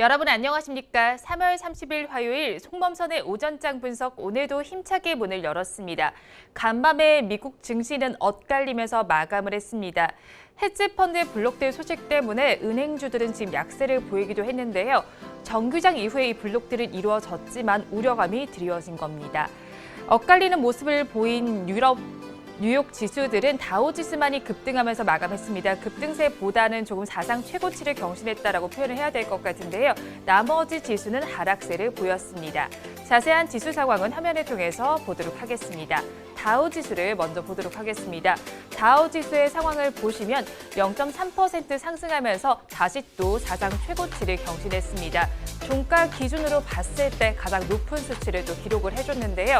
여러분 안녕하십니까? 3월 30일 화요일 송범선의 오전장 분석 오늘도 힘차게 문을 열었습니다. 간밤에 미국 증시는 엇갈리면서 마감을 했습니다. 헤지펀드의 블록들 소식 때문에 은행주들은 지금 약세를 보이기도 했는데요. 정규장 이후에 이 블록들은 이루어졌지만 우려감이 드리워진 겁니다. 엇갈리는 모습을 보인 뉴욕 지수들은 다우지수만이 급등하면서 마감했습니다. 급등세보다는 조금 사상 최고치를 경신했다라고 표현을 해야 될 것 같은데요. 나머지 지수는 하락세를 보였습니다. 자세한 지수 상황은 화면을 통해서 보도록 하겠습니다. 다우지수를 먼저 보도록 하겠습니다. 다우지수의 상황을 보시면 0.3% 상승하면서 다시 또 사상 최고치를 경신했습니다. 종가 기준으로 봤을 때 가장 높은 수치를 또 기록을 해줬는데요.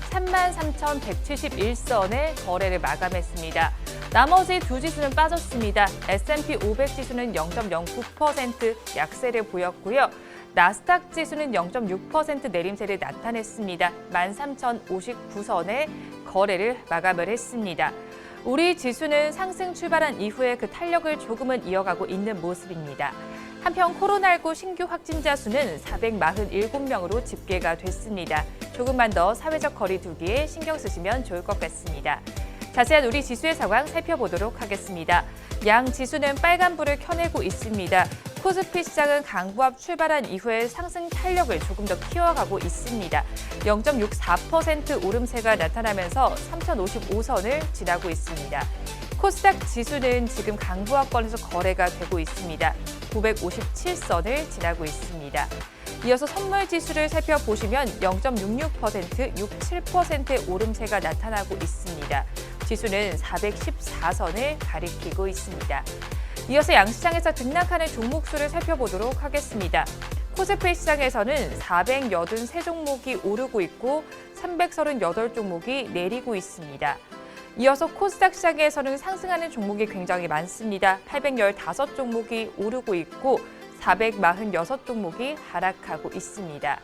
33,171선의 거래를 마감했습니다. 나머지 두 지수는 빠졌습니다. S&P 500 지수는 0.09% 약세를 보였고요. 나스닥 지수는 0.6% 내림세를 나타냈습니다. 13,059선의 거래를 마감을 했습니다. 우리 지수는 상승 출발한 이후에 그 탄력을 조금은 이어가고 있는 모습입니다. 한편 코로나19 신규 확진자 수는 447명으로 집계가 됐습니다. 조금만 더 사회적 거리 두기에 신경 쓰시면 좋을 것 같습니다. 자세한 우리 지수의 상황 살펴보도록 하겠습니다. 양 지수는 빨간불을 켜내고 있습니다. 코스피 시장은 강보합 출발한 이후에 상승 탄력을 조금 더 키워가고 있습니다. 0.64% 오름세가 나타나면서 3,055선을 지나고 있습니다. 코스닥 지수는 지금 강보합권에서 거래가 되고 있습니다. 957선을 지나고 있습니다. 이어서 선물 지수를 살펴보시면 0.66%, 67%의 오름세가 나타나고 있습니다. 지수는 414선을 가리키고 있습니다. 이어서 양시장에서 등락하는 종목수를 살펴보도록 하겠습니다. 코스피 시장에서는 483종목이 오르고 있고 338종목이 내리고 있습니다. 이어서 코스닥 시장에서는 상승하는 종목이 굉장히 많습니다. 815종목이 오르고 있고 446종목이 하락하고 있습니다.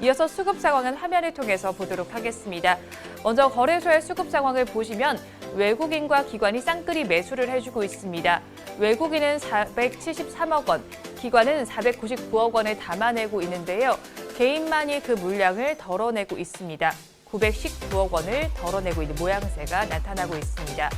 이어서 수급 상황은 화면을 통해서 보도록 하겠습니다. 먼저 거래소의 수급 상황을 보시면 외국인과 기관이 쌍끌이 매수를 해주고 있습니다. 외국인은 473억 원, 기관은 499억 원을 담아내고 있는데요. 개인만이 그 물량을 덜어내고 있습니다. 919억 원을 덜어내고 있는 모양새가 나타나고 있습니다.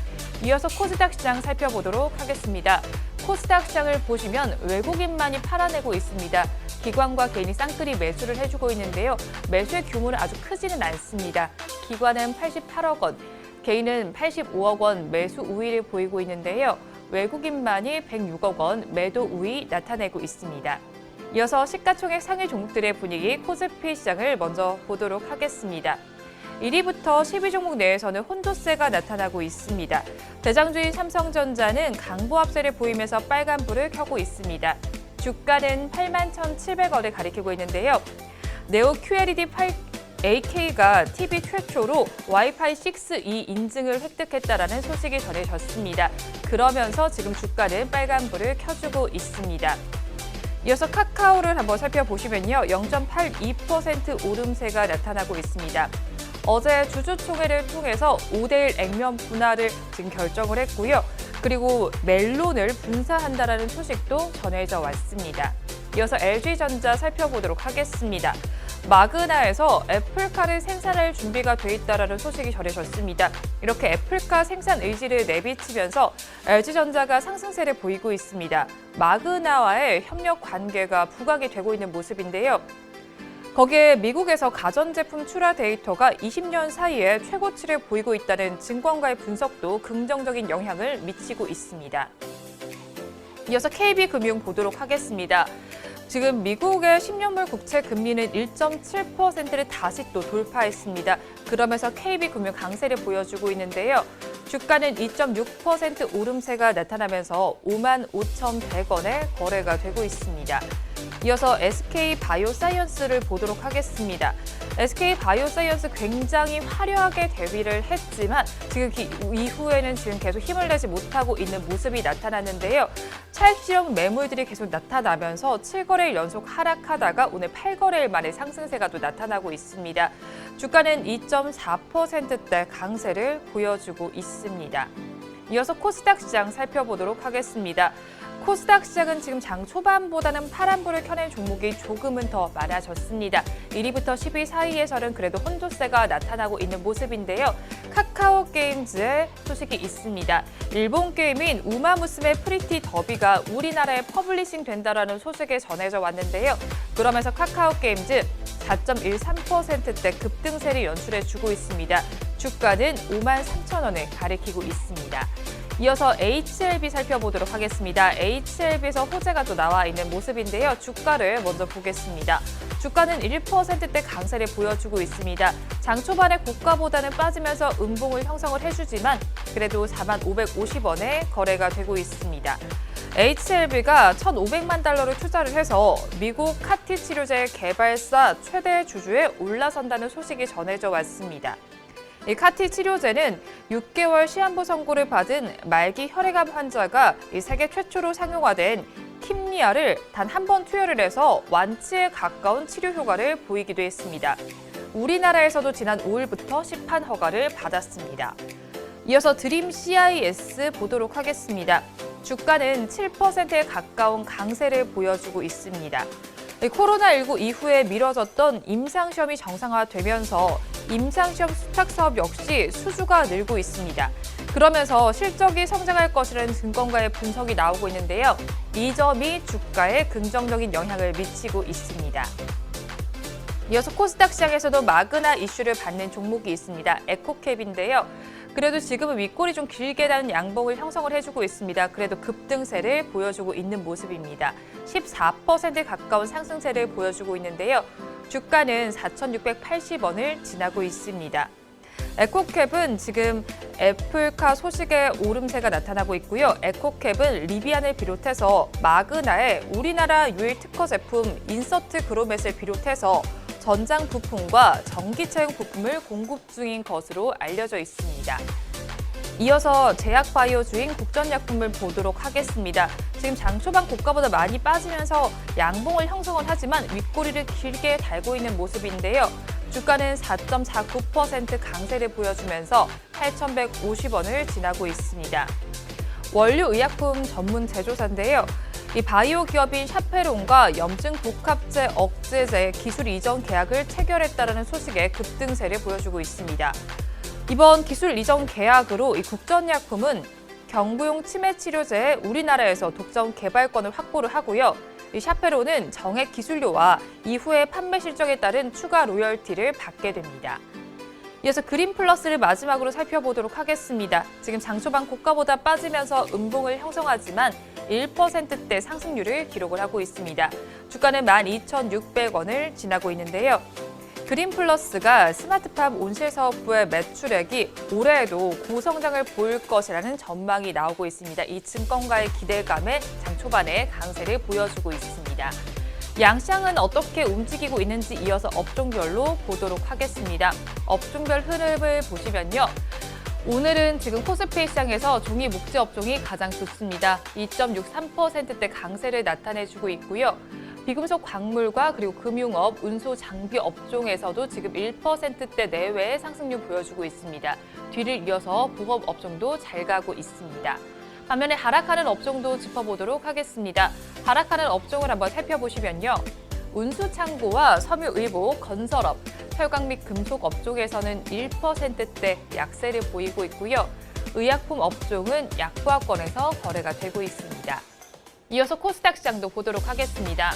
이어서 코스닥 시장 살펴보도록 하겠습니다. 코스닥 시장을 보시면 외국인만이 팔아내고 있습니다. 기관과 개인이 쌍끌이 매수를 해주고 있는데요. 매수의 규모는 아주 크지는 않습니다. 기관은 88억 원, 개인은 85억 원 매수 우위를 보이고 있는데요. 외국인만이 106억 원 매도 우위 나타내고 있습니다. 이어서 시가총액 상위 종목들의 분위기 코스피 시장을 먼저 보도록 하겠습니다. 1위부터 12종목 내에서는 혼조세가 나타나고 있습니다. 대장주인 삼성전자는 강보합세를 보이면서 빨간불을 켜고 있습니다. 주가는 81,700원을 가리키고 있는데요. 네오 QLED 8K가 TV 최초로 와이파이 6E 인증을 획득했다라는 소식이 전해졌습니다. 그러면서 지금 주가는 빨간불을 켜주고 있습니다. 이어서 카카오를 한번 살펴보시면요. 0.82% 오름세가 나타나고 있습니다. 어제 주주총회를 통해서 5대1 액면 분할을 지금 결정을 했고요. 그리고 멜론을 분사한다라는 소식도 전해져 왔습니다. 이어서 LG전자 살펴보도록 하겠습니다. 마그나에서 애플카를 생산할 준비가 돼 있다라는 소식이 전해졌습니다. 이렇게 애플카 생산 의지를 내비치면서 LG전자가 상승세를 보이고 있습니다. 마그나와의 협력 관계가 부각이 되고 있는 모습인데요. 거기에 미국에서 가전제품 출하 데이터가 20년 사이에 최고치를 보이고 있다는 증권가의 분석도 긍정적인 영향을 미치고 있습니다. 이어서 KB금융 보도록 하겠습니다. 지금 미국의 10년물 국채 금리는 1.7%를 다시 또 돌파했습니다. 그러면서 KB금융 강세를 보여주고 있는데요. 주가는 2.6% 오름세가 나타나면서 55,100원에 거래가 되고 있습니다. 이어서 SK바이오사이언스를 보도록 하겠습니다. SK바이오사이언스 굉장히 화려하게 데뷔를 했지만 지금 이후에는 지금 계속 힘을 내지 못하고 있는 모습이 나타났는데요. 차익 실험 매물들이 계속 나타나면서 7거래일 연속 하락하다가 오늘 8거래일 만에 상승세가 또 나타나고 있습니다. 주가는 2.4%대 강세를 보여주고 있습니다. 이어서 코스닥 시장 살펴보도록 하겠습니다. 코스닥 시장은 지금 장 초반보다는 파란불을 켜낸 종목이 조금은 더 많아졌습니다. 1위부터 10위 사이에서는 그래도 혼조세가 나타나고 있는 모습인데요. 카카오 게임즈의 소식이 있습니다. 일본 게임인 우마무스메 프리티 더비가 우리나라에 퍼블리싱 된다라는 소식이 전해져 왔는데요. 그러면서 카카오 게임즈 4.13%대 급등세를 연출해주고 있습니다. 주가는 53,000원을 가리키고 있습니다. 이어서 HLB 살펴보도록 하겠습니다. HLB에서 호재가 또 나와 있는 모습인데요. 주가를 먼저 보겠습니다. 주가는 1%대 강세를 보여주고 있습니다. 장 초반에 고가보다는 빠지면서 음봉을 형성을 해주지만 그래도 4550원에 거래가 되고 있습니다. HLB가 1,500만 달러를 투자를 해서 미국 카티 치료제 개발사 최대 주주에 올라선다는 소식이 전해져 왔습니다. 이 카티 치료제는 6개월 시한부 선고를 받은 말기 혈액암 환자가 이 세계 최초로 상용화된 킴리아를 단 한 번 투여를 해서 완치에 가까운 치료 효과를 보이기도 했습니다. 우리나라에서도 지난 5일부터 시판 허가를 받았습니다. 이어서 드림 CIS 보도록 하겠습니다. 주가는 7%에 가까운 강세를 보여주고 있습니다. 코로나19 이후에 미뤄졌던 임상시험이 정상화되면서 임상시험 수탁 사업 역시 수주가 늘고 있습니다. 그러면서 실적이 성장할 것이라는 증권가의 분석이 나오고 있는데요. 이 점이 주가에 긍정적인 영향을 미치고 있습니다. 이어서 코스닥 시장에서도 마그나 이슈를 받는 종목이 있습니다. 에코캡인데요. 그래도 지금은 윗골이 좀 길게 닿은 양봉을 형성을 해주고 있습니다. 그래도 급등세를 보여주고 있는 모습입니다. 14% 가까운 상승세를 보여주고 있는데요. 주가는 4,680원을 지나고 있습니다. 에코캡은 지금 애플카 소식에 오름세가 나타나고 있고요. 에코캡은 리비안을 비롯해서 마그나의 우리나라 유일 특허 제품 인서트 그로맷을 비롯해서 전장 부품과 전기차용 부품을 공급 중인 것으로 알려져 있습니다. 이어서 제약바이오주인 국전약품을 보도록 하겠습니다. 지금 장 초반 고가보다 많이 빠지면서 양봉을 형성은 하지만 윗꼬리를 길게 달고 있는 모습인데요. 주가는 4.49% 강세를 보여주면서 8,150원을 지나고 있습니다. 원료의약품 전문 제조사인데요. 이 바이오 기업인 샤페론과 염증 복합제 억제제 기술 이전 계약을 체결했다는 소식에 급등세를 보여주고 있습니다. 이번 기술 이전 계약으로 이 국전약품은 경부용 치매 치료제의 우리나라에서 독점 개발권을 확보를 하고요. 이 샤페론은 정액 기술료와 이후의 판매 실적에 따른 추가 로열티를 받게 됩니다. 이어서 그린플러스를 마지막으로 살펴보도록 하겠습니다. 지금 장초반 고가보다 빠지면서 음봉을 형성하지만 1%대 상승률을 기록을 하고 있습니다. 주가는 12,600원을 지나고 있는데요. 그린플러스가 스마트팜 온실 사업부의 매출액이 올해에도 고성장을 보일 것이라는 전망이 나오고 있습니다. 이 증권가의 기대감에 장 초반에 강세를 보여주고 있습니다. 양시장은 어떻게 움직이고 있는지 이어서 업종별로 보도록 하겠습니다. 업종별 흐름을 보시면요. 오늘은 지금 코스피 시장에서 종이 목재 업종이 가장 좋습니다. 2.63%대 강세를 나타내주고 있고요. 비금속 광물과 그리고 금융업, 운소 장비 업종에서도 지금 1%대 내외의 상승률 보여주고 있습니다. 뒤를 이어서 보험 업종도 잘 가고 있습니다. 반면에 하락하는 업종도 짚어보도록 하겠습니다. 하락하는 업종을 한번 살펴보시면요. 운수창고와 섬유의복, 건설업, 철강 및 금속 업종에서는 1%대 약세를 보이고 있고요. 의약품 업종은 약부하권에서 거래가 되고 있습니다. 이어서 코스닥 시장도 보도록 하겠습니다.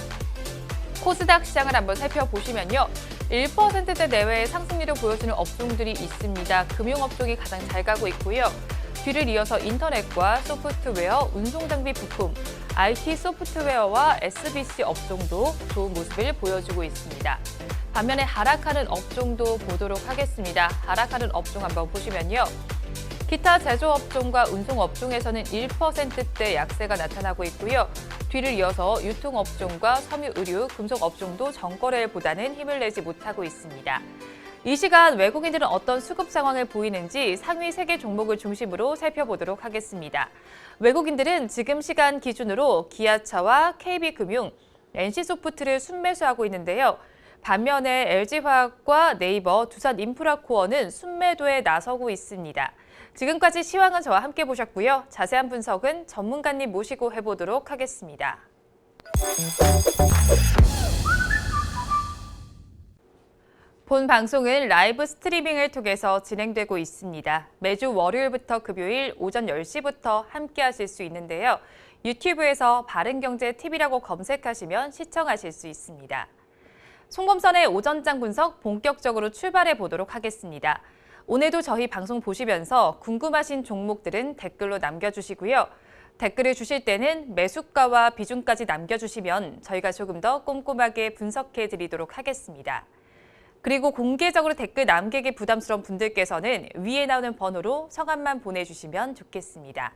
코스닥 시장을 한번 살펴보시면요. 1%대 내외의 상승률을 보여주는 업종들이 있습니다. 금융업종이 가장 잘 가고 있고요. 뒤를 이어서 인터넷과 소프트웨어, 운송장비 부품, IT 소프트웨어와 SBC 업종도 좋은 모습을 보여주고 있습니다. 반면에 하락하는 업종도 보도록 하겠습니다. 하락하는 업종 한번 보시면요. 기타 제조업종과 운송업종에서는 1%대 약세가 나타나고 있고요. 뒤를 이어서 유통업종과 섬유의류, 금속업종도 정거래보다는 힘을 내지 못하고 있습니다. 이 시간 외국인들은 어떤 수급 상황을 보이는지 상위 3개 종목을 중심으로 살펴보도록 하겠습니다. 외국인들은 지금 시간 기준으로 기아차와 KB금융, NC소프트를 순매수하고 있는데요. 반면에 LG화학과 네이버, 두산인프라코어는 순매도에 나서고 있습니다. 지금까지 시황은 저와 함께 보셨고요. 자세한 분석은 전문가님 모시고 해보도록 하겠습니다. 본 방송은 라이브 스트리밍을 통해서 진행되고 있습니다. 매주 월요일부터 금요일 오전 10시부터 함께 하실 수 있는데요. 유튜브에서 바른경제TV라고 검색하시면 시청하실 수 있습니다. 송범선의 오전장 분석 본격적으로 출발해 보도록 하겠습니다. 오늘도 저희 방송 보시면서 궁금하신 종목들은 댓글로 남겨주시고요. 댓글을 주실 때는 매수가와 비중까지 남겨주시면 저희가 조금 더 꼼꼼하게 분석해 드리도록 하겠습니다. 그리고 공개적으로 댓글 남기기 부담스러운 분들께서는 위에 나오는 번호로 성함만 보내주시면 좋겠습니다.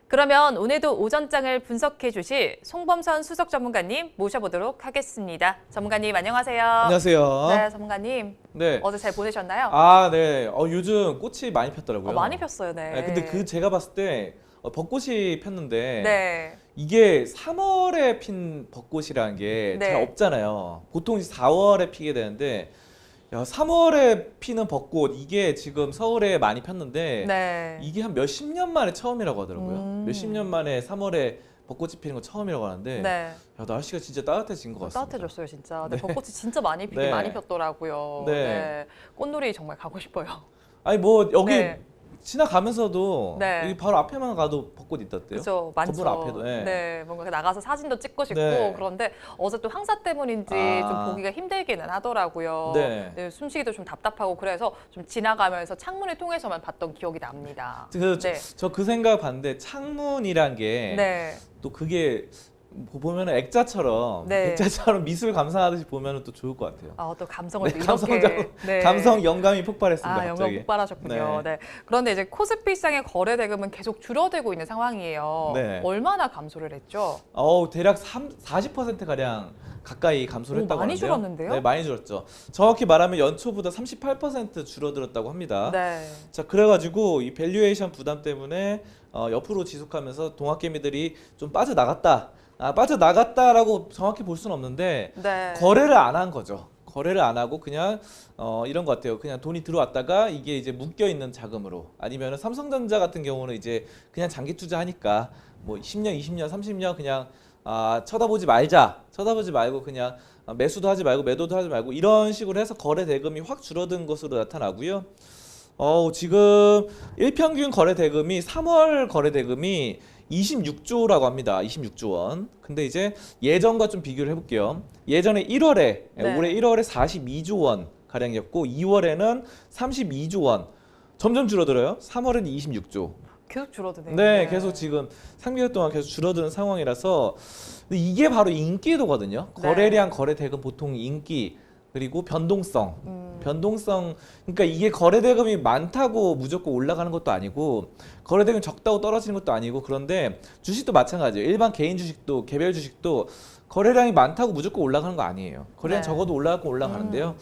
그러면 오늘도 오전장을 분석해 주실 송범선 수석 전문가님 모셔보도록 하겠습니다. 전문가님 안녕하세요. 안녕하세요. 네, 전문가님. 네. 어제 잘 보내셨나요? 네. 요즘 꽃이 많이 폈더라고요. 많이 폈어요, 네. 네. 근데 제가 봤을 때 벚꽃이 폈는데 네. 이게 3월에 핀 벚꽃이라는 게 잘 네. 없잖아요. 보통 4월에 피게 되는데 3월에 피는 벚꽃 이게 지금 서울에 많이 폈는데 네. 이게 한 몇십 년 만에 처음이라고 하더라고요. 몇십 년 만에 3월에 벚꽃이 피는 건 처음이라고 하는데 네. 날씨가 진짜 따뜻해진 것 같습니다. 따뜻해졌어요, 진짜. 네, 벚꽃이 진짜 많이 피긴 네. 많이 폈더라고요. 네. 네. 꽃놀이 정말 가고 싶어요. 아니 뭐 여기 네. 지나가면서도 네. 여기 바로 앞에만 가도 벚꽃 있었대요. 그죠, 많죠. 건물 앞에도. 네, 뭔가 나가서 사진도 찍고 싶고 네. 그런데 어제 또 황사 때문인지 좀 보기가 힘들기는 하더라고요. 네. 네, 숨쉬기도 좀 답답하고 그래서 좀 지나가면서 창문을 통해서만 봤던 기억이 납니다. 저 네. 그 생각 봤는데 창문이란 게 또 네. 그게 보면은 액자처럼 네. 미술 감상하듯이 보면은 또 좋을 것 같아요. 또 감성을 네, 이렇게 감성 영감이 폭발했습니다. 영감 갑자기. 폭발하셨군요. 네. 그런데 이제 코스피 시장의 거래 대금은 계속 줄어들고 있는 상황이에요. 네. 얼마나 감소를 했죠? 대략 40% 가량 가까이 감소를 했다고 많이 하는데요. 줄었는데요? 네, 많이 줄었죠. 정확히 말하면 연초보다 38% 줄어들었다고 합니다. 네. 자, 그래가지고 이 밸류에이션 부담 때문에 옆으로 지속하면서 동학개미들이 좀 빠져나갔다라고 정확히 볼 수는 없는데 네. 거래를 안 한 거죠. 거래를 안 하고 그냥 이런 것 같아요. 그냥 돈이 들어왔다가 이게 이제 묶여 있는 자금으로 아니면은 삼성전자 같은 경우는 이제 그냥 장기 투자하니까 뭐 10년, 20년, 30년 그냥 쳐다보지 말고 그냥 매수도 하지 말고 매도도 하지 말고 이런 식으로 해서 거래 대금이 확 줄어든 것으로 나타나고요. 지금 일평균 거래 대금이 3월 거래 대금이 26조라고 합니다. 26조 원. 근데 이제 예전과 좀 비교를 해볼게요. 예전에 1월에 네. 올해 1월에 42조 원 가량이었고 2월에는 32조 원. 점점 줄어들어요. 3월은 26조. 계속 줄어드네요. 네, 계속 지금 3개월 동안 계속 줄어드는 상황이라서 근데 이게 바로 인기도거든요. 네. 거래량, 거래 대금 보통 인기 그리고 변동성. 그러니까 이게 거래 대금이 많다고 무조건 올라가는 것도 아니고 거래 대금이 적다고 떨어지는 것도 아니고 그런데 주식도 마찬가지예요. 일반 개인 주식도 개별 주식도 거래량이 많다고 무조건 올라가는 거 아니에요. 거래량 네. 적어도 올라가고 올라가는데요.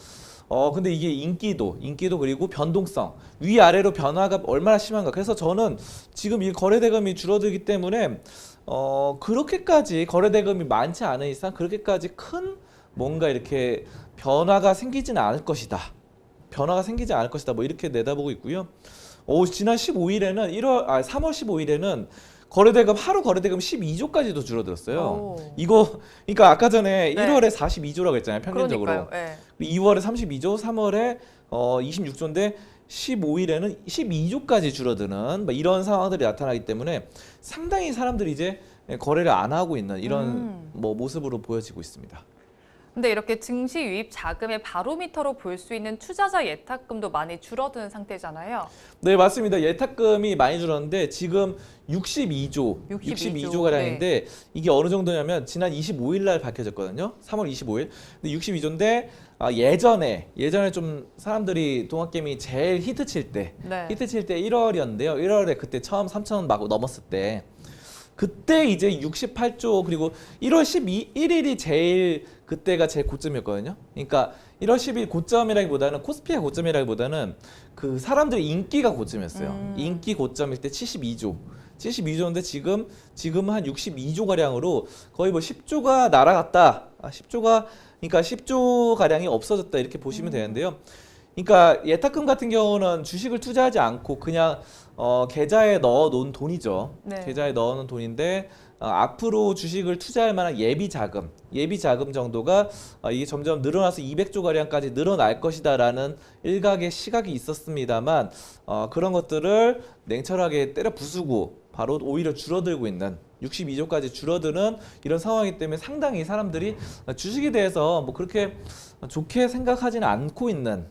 근데 이게 인기도 그리고 변동성 위아래로 변화가 얼마나 심한가. 그래서 저는 지금 이 거래 대금이 줄어들기 때문에 그렇게까지 거래 대금이 많지 않은 이상 그렇게까지 큰 뭔가 이렇게 변화가 생기지는 않을 것이다. 뭐 이렇게 내다보고 있고요. 지난 15일에는 3월 15일에는 하루 거래 대금 12조까지도 줄어들었어요. 이거 그러니까 아까 전에 네. 1월에 42조라고 했잖아요. 평균적으로. 그러니까요. 네. 2월에 32조, 3월에 26조인데 15일에는 12조까지 줄어드는 이런 상황들이 나타나기 때문에 상당히 사람들이 이제 거래를 안 하고 있는 이런 모습으로 보여지고 있습니다. 근데 이렇게 증시 유입 자금의 바로미터로 볼 수 있는 투자자 예탁금도 많이 줄어드는 상태잖아요. 네, 맞습니다. 예탁금이 많이 줄었는데 지금 62조 가량인데 이게 어느 정도냐면 지난 25일 날 밝혀졌거든요. 3월 25일. 근데 62조인데 예전에 좀 사람들이 동학개미 제일 히트 칠 때 1월이었는데요. 1월에 그때 처음 3,000원 막 넘었을 때 그때 이제 68조 그리고 1월 11일이 그때가 제일 고점이었거든요. 그러니까 1월 10일 고점이라기보다는 코스피의 고점이라기보다는 그 사람들의 인기가 고점이었어요. 인기 고점일 때 72조인데 지금 한 62조 가량으로 거의 뭐 10조가 날아갔다. 그러니까 10조 가량이 없어졌다 이렇게 보시면 되는데요. 그러니까 예탁금 같은 경우는 주식을 투자하지 않고 그냥 계좌에 넣어 놓은 돈이죠. 네. 계좌에 넣어 놓은 돈인데 앞으로 주식을 투자할 만한 예비 자금 정도가 이게 점점 늘어나서 200조 가량까지 늘어날 것이다라는 일각의 시각이 있었습니다만 그런 것들을 냉철하게 때려 부수고 바로 오히려 줄어들고 있는 62조까지 줄어드는 이런 상황이기 때문에 상당히 사람들이 주식에 대해서 뭐 그렇게 좋게 생각하지는 않고 있는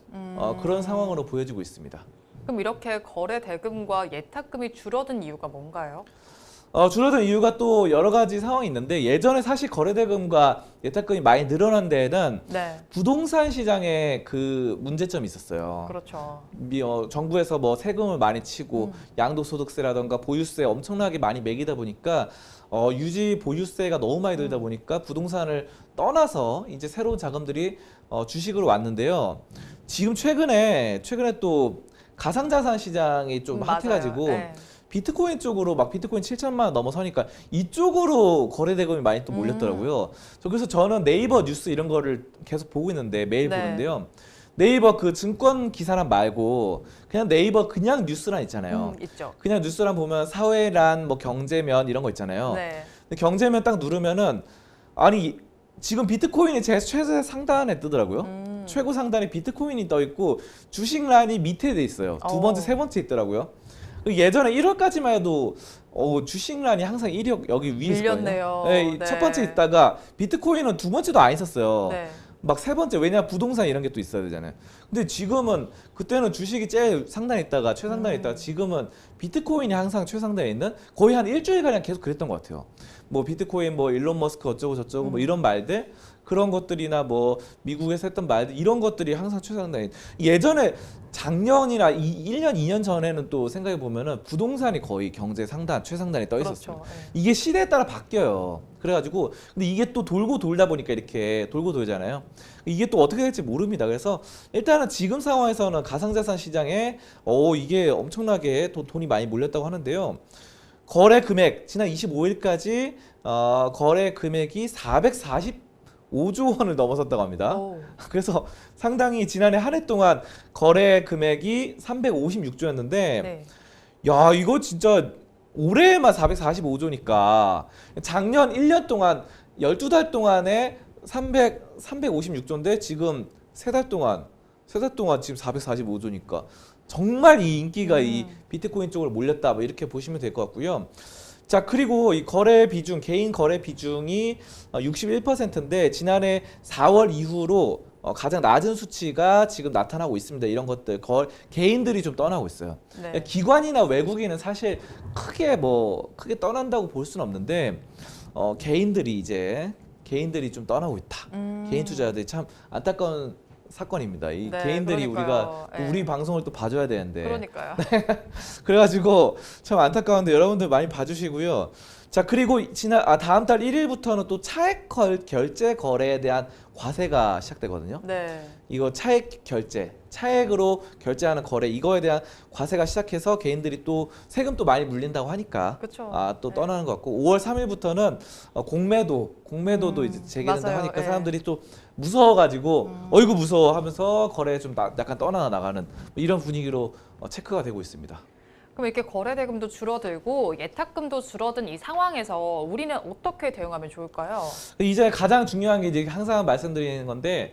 그런 상황으로 보여지고 있습니다. 그럼 이렇게 거래 대금과 예탁금이 줄어든 이유가 뭔가요? 줄어든 이유가 또 여러 가지 상황이 있는데 예전에 사실 거래대금과 예탁금이 많이 늘어난 데에는 네. 부동산 시장에 그 문제점이 있었어요. 그렇죠. 정부에서 뭐 세금을 많이 치고 양도소득세라던가 보유세 엄청나게 많이 매기다 보니까 유지 보유세가 너무 많이 들다 보니까 부동산을 떠나서 이제 새로운 자금들이 주식으로 왔는데요. 지금 최근에 또 가상자산 시장이 좀 핫해가지고 네. 비트코인 쪽으로 막 비트코인 7천만 원 넘어서니까 이쪽으로 거래 대금이 많이 또 몰렸더라고요. 그래서 저는 네이버 뉴스 이런 거를 계속 보고 있는데 매일 네. 보는데요. 네이버 그 증권 기사란 말고 그냥 네이버 그냥 뉴스란 있잖아요. 있죠. 그냥 뉴스란 보면 사회란 뭐 경제면 이런 거 있잖아요. 네. 근데 경제면 딱 누르면은 아니 지금 비트코인이 제 최대 상단에 뜨더라고요. 최고 상단에 비트코인이 떠 있고 주식 란이 밑에 돼 있어요. 두 번째, 세 번째 있더라고요. 예전에 1월까지만 해도 주식란이 항상 1위 여기 위에 밀렸네요. 있었거든요. 네, 네. 첫 번째 있다가 비트코인은 두 번째도 안 있었어요. 네. 막 세 번째 왜냐 부동산 이런 게 또 있어야 되잖아요. 근데 지금은 그때는 주식이 제일 상단에 있다가 최상단에 있다가 지금은 비트코인이 항상 최상단에 있는 거의 한 일주일 가량 계속 그랬던 것 같아요. 뭐 비트코인 뭐 일론 머스크 어쩌고 저쩌고 뭐 이런 말들 그런 것들이나 뭐 미국에서 했던 말들 이런 것들이 항상 최상단에 예전에 작년이나 1년 2년 전에는 또 생각해 보면은 부동산이 거의 경제 상단 최상단에 떠 있었어요. 그렇죠. 네. 이게 시대에 따라 바뀌어요. 그래가지고 근데 이게 또 돌고 돌다 보니까 이렇게 돌고 돌잖아요. 이게 또 어떻게 될지 모릅니다. 그래서 일단은 지금 상황에서는 가상자산 시장에 이게 엄청나게 돈이 많이 몰렸다고 하는데요. 거래 금액 지난 25일까지 거래 금액이 445조 원을 넘어섰다고 합니다. 그래서 상당히 지난해 한 해 동안 거래 금액이 356조였는데 네. 야 이거 진짜 올해만 445조니까 작년 1년 동안 12달 동안에 356조인데 지금 3달 동안 지금 445조니까 정말 이 인기가 이 비트코인 쪽으로 몰렸다 뭐 이렇게 보시면 될 것 같고요. 자 그리고 이 거래 비중 개인 거래 비중이 61%인데 지난해 4월 이후로 가장 낮은 수치가 지금 나타나고 있습니다. 이런 것들 개인들이 좀 떠나고 있어요. 네. 기관이나 외국인은 사실 크게 떠난다고 볼 수는 없는데 개인들이 좀 떠나고 있다. 개인 투자자들이 참 안타까운 사건입니다. 이 네, 개인들이 그러니까요. 우리가 우리 방송을 또 봐줘야 되는데 그러니까요. 그래가지고 참 안타까운데 여러분들 많이 봐주시고요. 자 그리고 다음 달 1일부터는 또 차액 결제 거래에 대한 과세가 시작되거든요. 네. 이거 차액으로 결제하는 거래 이거에 대한 과세가 시작해서 개인들이 또 세금 또 많이 물린다고 하니까 그쵸. 또 네. 떠나는 것 같고 5월 3일부터는 공매도도 이제 재개된다고 맞아요. 하니까 네. 사람들이 또 무서워가지고 어이구 무서워하면서 거래에 좀 약간 떠나가는 이런 분위기로 체크가 되고 있습니다. 그럼 이렇게 거래 대금도 줄어들고 예탁금도 줄어든 이 상황에서 우리는 어떻게 대응하면 좋을까요? 이제 가장 중요한 게 이제 항상 말씀드리는 건데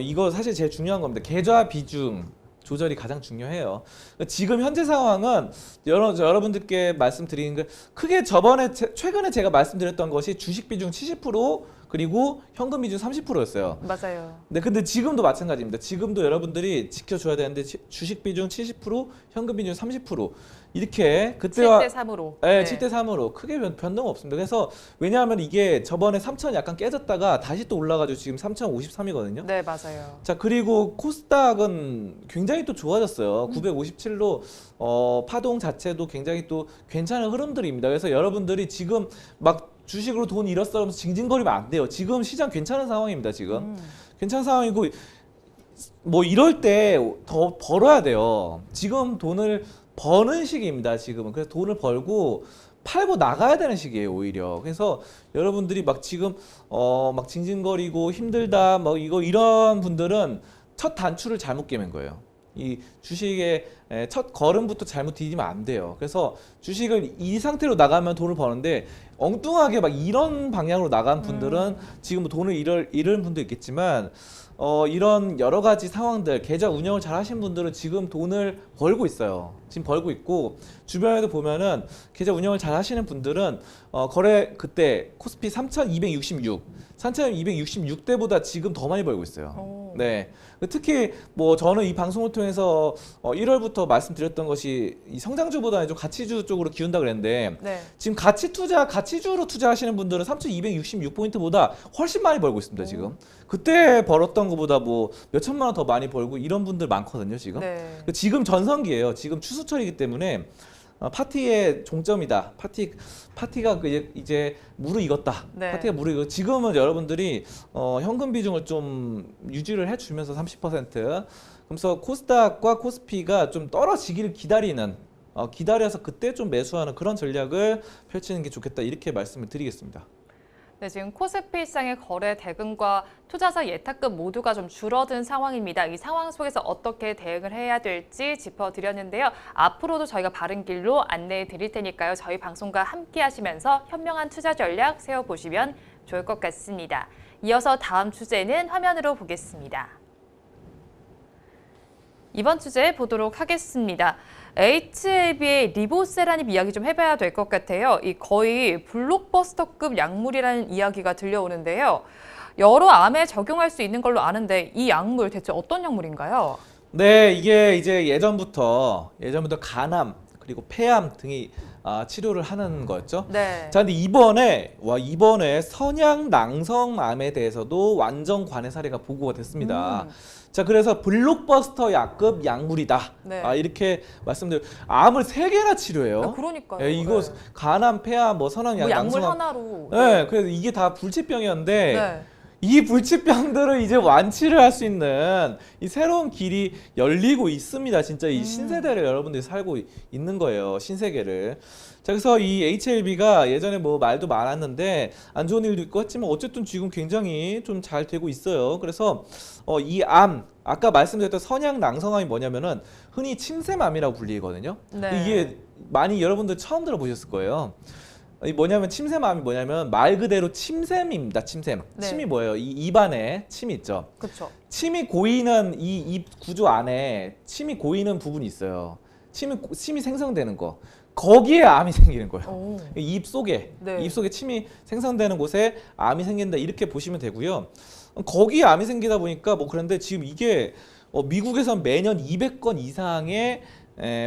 이거 사실 제일 중요한 겁니다. 계좌 비중 조절이 가장 중요해요. 지금 현재 상황은 여러분들께 말씀드리는 게 크게 최근에 제가 말씀드렸던 것이 주식 비중 70% 그리고 현금 비중 30%였어요. 맞아요. 네, 근데 지금도 마찬가지입니다. 지금도 여러분들이 지켜줘야 되는데 주식 비중 70%, 현금 비중 30% 이렇게 그때와 7대 3으로. 네, 7대 3으로 크게 변동 없습니다. 그래서 왜냐하면 이게 저번에 3,000 약간 깨졌다가 다시 또 올라가지고 지금 3,053이거든요. 네, 맞아요. 자 그리고 코스닥은 굉장히 또 좋아졌어요. 957로 파동 자체도 굉장히 또 괜찮은 흐름들입니다. 그래서 여러분들이 지금 막 주식으로 돈 잃었어 하면서 징징거리면 안 돼요. 지금 시장 괜찮은 상황입니다. 지금 괜찮은 상황이고 뭐 이럴 때 더 벌어야 돼요. 지금 돈을 버는 시기입니다. 지금은 그래서 돈을 벌고 팔고 나가야 되는 시기예요. 오히려 그래서 여러분들이 막 지금 막 징징거리고 힘들다 뭐 이런 분들은 첫 단추를 잘못 깨맨 거예요. 이 주식의 첫 걸음부터 잘못 디디면 안 돼요. 그래서 주식을 이 상태로 나가면 돈을 버는데 엉뚱하게 막 이런 방향으로 나간 분들은 지금 뭐 돈을 잃은 분도 있겠지만 이런 여러 가지 상황들, 계좌 운영을 잘 하신 분들은 지금 돈을 벌고 있어요. 지금 벌고 있고, 주변에도 보면은 계좌 운영을 잘 하시는 분들은 거래 그때 코스피 3,266대보다 지금 더 많이 벌고 있어요. 네. 특히 뭐 저는 이 방송을 통해서 1월부터 말씀드렸던 것이 이 성장주보다는 좀 가치주 쪽으로 기운다 그랬는데 네. 지금 가치주로 투자하시는 분들은 3,266포인트보다 훨씬 많이 벌고 있습니다, 지금. 그때 벌었던 것보다 뭐 몇천만 원 더 많이 벌고 이런 분들 많거든요, 지금. 네. 지금 전성기예요. 지금 추수철이기 때문에 파티의 종점이다. 파티가 이제 무르익었다. 네. 파티가 무르익었. 지금은 여러분들이 현금 비중을 좀 유지를 해주면서 30%. 그래서 코스닥과 코스피가 좀 떨어지기를 기다려서 그때 좀 매수하는 그런 전략을 펼치는 게 좋겠다. 이렇게 말씀을 드리겠습니다. 네, 지금 코스피 시장의 거래 대금과 투자자 예탁금 모두가 좀 줄어든 상황입니다. 이 상황 속에서 어떻게 대응을 해야 될지 짚어드렸는데요. 앞으로도 저희가 바른 길로 안내해 드릴 테니까요. 저희 방송과 함께 하시면서 현명한 투자 전략 세워보시면 좋을 것 같습니다. 이어서 다음 주제는 화면으로 보겠습니다. 이번 주제 보도록 하겠습니다. HLB의 리보세라닙 이야기 좀 해봐야 될 것 같아요. 이 거의 블록버스터급 약물이라는 이야기가 들려오는데요. 여러 암에 적용할 수 있는 걸로 아는데 이 약물 대체 어떤 약물인가요? 네, 이게 이제 예전부터 간암 그리고 폐암 등이 치료를 하는 거였죠. 네. 자, 근데 이번에 선양낭성암에 대해서도 완전 관해 사례가 보고가 됐습니다. 자, 그래서 블록버스터 약급 약물이다. 네. 이렇게 말씀드려요. 암을 3개나 치료해요. 그러니까요. 예, 이거 네. 간암, 폐암, 뭐 약물 선양낭성암. 하나로. 네, 그래서 이게 다 불치병이었는데 네. 이 불치병들을 이제 완치를 할 수 있는 이 새로운 길이 열리고 있습니다. 진짜 이 신세대를 여러분들이 살고 있는 거예요. 신세계를. 자, 그래서 이 HLB가 예전에 뭐 말도 많았는데 안 좋은 일도 있고 했지만 어쨌든 지금 굉장히 좀 잘 되고 있어요. 그래서 이 암, 아까 말씀드렸던 선양낭성암이 뭐냐면은 흔히 침샘암이라고 불리거든요. 네. 이게 많이 여러분들 처음 들어보셨을 거예요. 이 침샘암이 뭐냐면 말 그대로 침샘입니다. 침샘. 네. 침이 뭐예요? 이 입안에 침 있죠. 그렇죠. 침이 고이는 이 입 구조 안에 침이 고이는 부분이 있어요. 침이 생성되는 거. 거기에 암이 생기는 거예요. 입 속에 침이 생성되는 곳에 암이 생긴다 이렇게 보시면 되고요. 거기에 암이 생기다 보니까 뭐 그런데 지금 이게 미국에선 매년 200건 이상의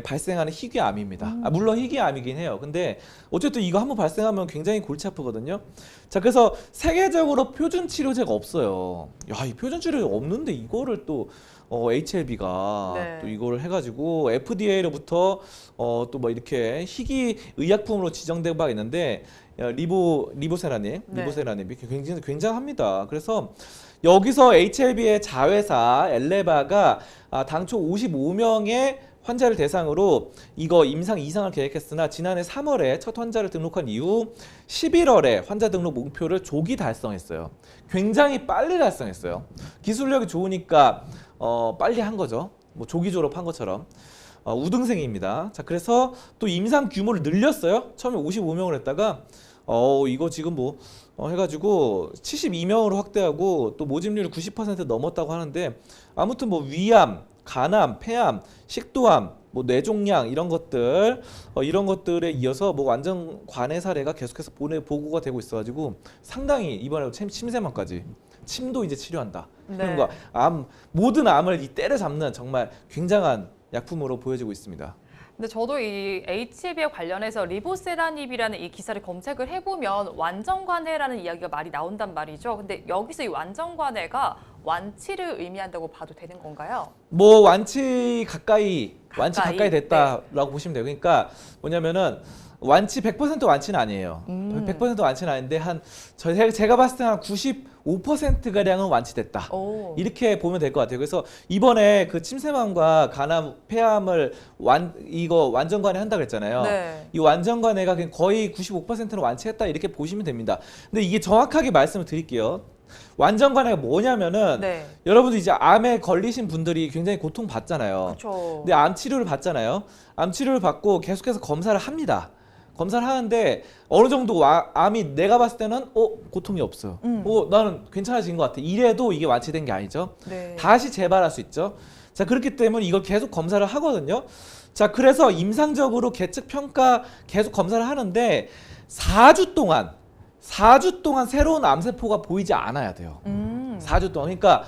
발생하는 희귀암입니다. 물론 희귀암이긴 해요. 근데 어쨌든 이거 한번 발생하면 굉장히 골치 아프거든요. 자, 그래서 세계적으로 표준 치료제가 없어요. 야, 이 표준 치료제가 없는데 이거를 또 HLB가 네. 또 이거를 해가지고 FDA로부터 또 뭐 이렇게 희귀 의약품으로 지정된 바가 있는데 리보세라닙이 굉장합니다. 그래서 여기서 HLB의 자회사 엘레바가 당초 55명의 환자를 대상으로 이거 임상 이상을 계획했으나 지난해 3월에 첫 환자를 등록한 이후 11월에 환자 등록 목표를 조기 달성했어요. 굉장히 빨리 달성했어요. 기술력이 좋으니까 빨리 한 거죠. 뭐 조기 졸업한 것처럼. 우등생입니다. 자, 그래서 또 임상 규모를 늘렸어요. 처음에 55명을 했다가 이거 지금 뭐 해가지고 72명으로 확대하고 또 모집률 90% 넘었다고 하는데 아무튼 뭐 위암, 간암, 폐암, 식도암, 뭐 뇌종양 이런 것들에 이어서 뭐 완전 관해 사례가 계속해서 보고가 되고 있어가지고 상당히 이번에 침샘암까지 침도 이제 치료한다. 네. 그런 거 모든 암을 이 때려잡는 정말 굉장한 약품으로 보여지고 있습니다. 근데 저도 이 HLB에 관련해서 리보세라닙이라는 이 기사를 검색을 해보면 완전관해라는 이야기가 많이 나온단 말이죠. 근데 여기서 이 완전관해가 완치를 의미한다고 봐도 되는 건가요? 뭐 완치 가까이 됐다라고 보시면 돼요. 그러니까 뭐냐면은 완치 100% 완치는 아니에요. 100% 완치는 아닌데 제가 봤을 때 한 95% 가량은 완치됐다. 이렇게 보면 될 것 같아요. 그래서 이번에 그 침샘암과 간암, 폐암을 완전 관해한다 그랬잖아요. 네. 이 완전 관해가 거의 95%는 완치했다 이렇게 보시면 됩니다. 근데 이게 정확하게 말씀을 드릴게요. 완전 관해가 뭐냐면은 네. 여러분들 이제 암에 걸리신 분들이 굉장히 고통 받잖아요. 그렇죠. 근데 암 치료를 받잖아요. 암 치료를 받고 계속해서 검사를 합니다. 검사를 하는데 어느 정도 암이 내가 봤을 때는 고통이 없어요. 나는 괜찮아진 것 같아. 이래도 이게 완치된 게 아니죠. 네. 다시 재발할 수 있죠. 자, 그렇기 때문에 이걸 계속 검사를 하거든요. 자, 그래서 임상적으로 계측 평가 계속 검사를 하는데 4주 동안 새로운 암세포가 보이지 않아야 돼요. 4주 동안. 그러니까